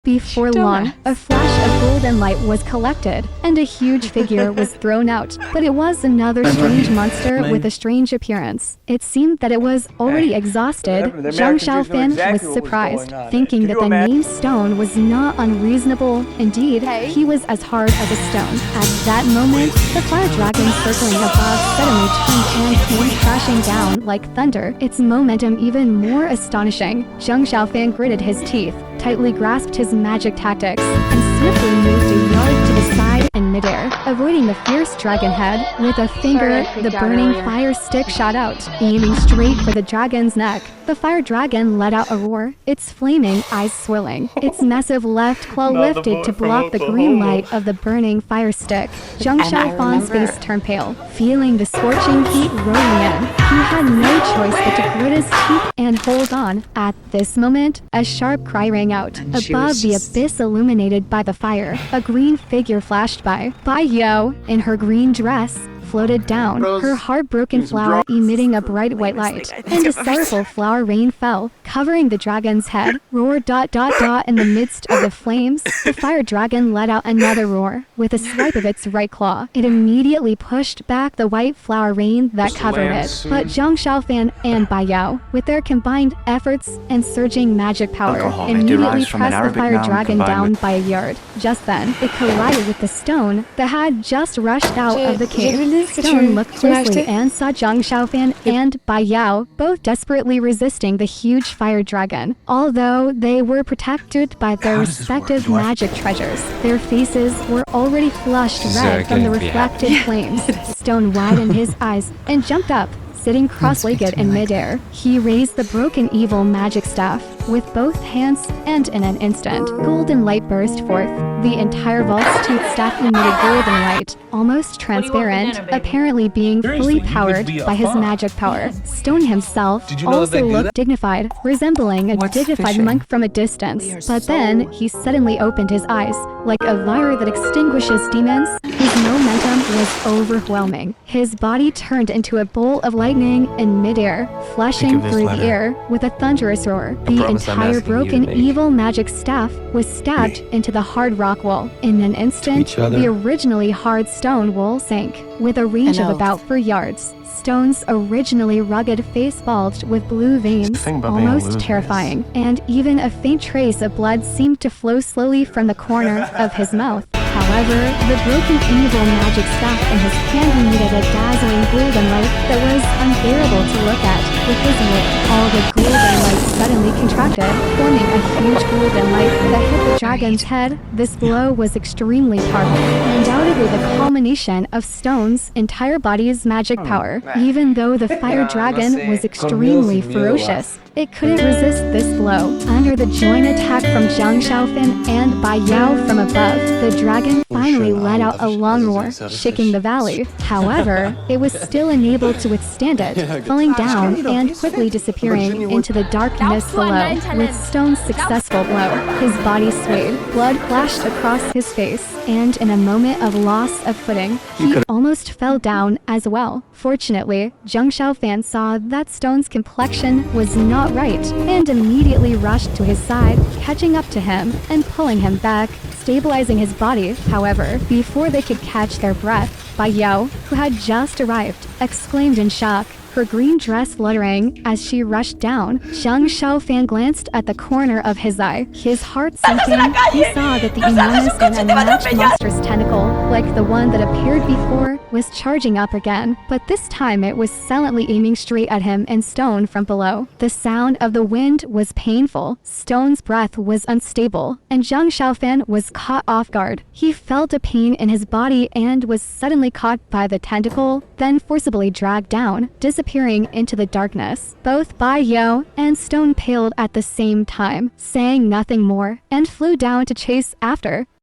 Before long, a flash of golden light was collected, and a huge figure was thrown out. But it was another strange monster with a strange appearance. It seemed that it was already exhausted. Zhang Xiaofan was surprised, thinking that the named stone was not unreasonable. Indeed, he was as hard as a stone. At that moment, the fire dragon circling above suddenly turned and came crashing down like thunder, its momentum even more astonishing. Zhang Xiaofan gritted his teeth, tightly grasped his magic tactics, and swiftly moved a yard to the side in midair, avoiding the fierce dragon head. With a finger, the burning fire stick shot out, aiming straight for the dragon's neck. The fire dragon let out a roar, its flaming eyes swirling, its massive left claw lifted to block the green light of the burning fire stick. Zhang Xiaofan's face turned pale, feeling the scorching heat rolling in. He had no choice but to grit his teeth and hold on. At this moment, a sharp cry rang out. Above the abyss illuminated by the fire, a green figure flashed by. Bai Yao, in her green dress, floated down, her heartbroken flower emitting a bright white light, and a sorrowful flower rain fell, covering the dragon's head. Roar ... In the midst of the flames, the fire dragon let out another roar. With a swipe of its right claw, it immediately pushed back the white flower rain that covered it. But Zhang Xiaofan and Bai Yao, with their combined efforts and surging magic power, immediately pressed the fire dragon down by a yard. Just then, it collided with the stone that had just rushed out of the cave. Stone looked closely and saw Zhang Xiaofan and Bai Yao both desperately resisting the huge fire dragon. Although they were protected by their respective magic treasures, their faces were already flushed red from the reflected flames. Stone widened his eyes and jumped up. Sitting cross-legged in midair, he raised the broken evil magic staff with both hands, and in an instant, golden light burst forth. The entire vault's toothed staff emitted golden light, almost transparent, apparently being fully powered by his magic power. Stone himself also looked dignified, resembling a dignified monk from a distance. But then, he suddenly opened his eyes, like a fire that extinguishes demons. His momentum was overwhelming. His body turned into a bolt of lightning in midair, flashing through the air with a thunderous roar. The entire broken evil magic staff was stabbed into the hard rock wall. In an instant, the originally hard stone wall sank, with a range of about 4 yards. Stone's originally rugged face bulged with blue veins, almost terrifying, and even a faint trace of blood seemed to flow slowly from the corner of his mouth. However, the broken evil magic staff in his hand emitted a dazzling golden light that was unbearable to look at. With his whip, all the golden light suddenly contracted, forming a huge golden light that hit the dragon's head. This blow was extremely powerful, undoubtedly the culmination of Stone's entire body's magic power. Even though the fire dragon was extremely ferocious, it couldn't resist this blow. Under the joint attack from Zhang Xiaofan and Bai Yao from above, the dragon finally let out a long roar, shaking the valley. However, it was still unable to withstand it, falling down and quickly disappearing into the darkness below. With Stone's successful blow, his body swayed, blood flashed across his face, and in a moment of loss of footing, he almost fell down as well. Fortunately, Zhang Xiaofan saw that Stone's complexion was not right, and immediately rushed to his side, catching up to him and pulling him back, stabilizing his body. However, before they could catch their breath, Bai Yao, who had just arrived, exclaimed in shock, her green dress fluttering as she rushed down. Zhang Xiaofan glanced at the corner of his eye, his heart sinking. He saw that the enormous and unmatched monstrous tentacle, like the one that appeared before, was charging up again, but this time it was silently aiming straight at him and Stone from below. The sound of the wind was painful, Stone's breath was unstable, and Zhang Xiaofan was caught off guard. He felt a pain in his body and was suddenly caught by the tentacle, then forcibly dragged down, disappearing into the darkness. Both Bai Yao and Stone paled at the same time, saying nothing more, and flew down to chase after.